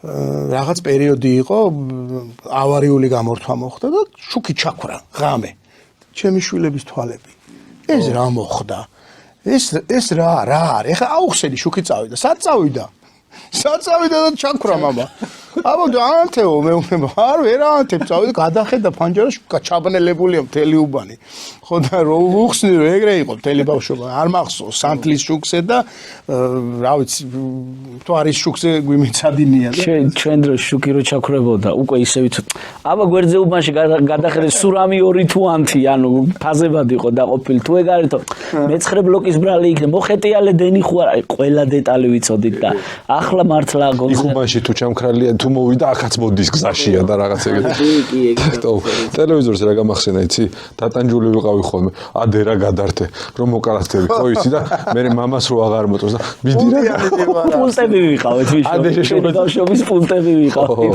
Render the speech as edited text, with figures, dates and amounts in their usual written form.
რაღაც პერიოდი იყო, ავარიული გამორთვა მოხდა და შუქი ჩაქვრა, ღამე. ჩემი შვილების თვალები. ეს რა მოხდა? ეს რა არის? ეხლა აუხსენი შუქი წავიდა, სად წავიდა? საწავიდა და ჩაქვრა მამა. აბა ანთეო მეუბნება, არ ვერ ანთებ, წავიდა, გადახედა ფანჯარაში, ჩაბნელებულია მთელი უბანი. ხო და რო უხსნი რომ ეგრე იყო მთელი ბავშვობა, არ მახსოვს სანთლის შუქზე და რა ვიცი, მთვარის შუქზე გვიმეცადინია და ჩვენ დროს შუქი რო ჩაქვრებოდა, უკვე ისევით. აბა გვერდზე უბანში გადახედე სურამი 2 თუ ანთი, ანუ ფაზებად იყო დაყოფილი. თუ ეგ არისო, მე-9 ბლოკის ბრალი იქნება, მოხეტიალე დენი ხო არა, ყველა დეტალი ვიცოდით და ახლა მართლა გონზე. უბანში თუ ჩამქრალია, თუ მოვიდა აქაც მოდის გზაშია და რაღაც ეგეთი. ტელევიზორზე რა გამახსენა იცი? დატანჯული ვიყავი ხოლმე. ადე რა გადართე, რომ მოკარათდები, ხო იცი და მე მამას რო აღარ მოწონს და მიდი რა. პულტები ვიყავით ვიშო. ადე შეშობის პულტები ვიყავით.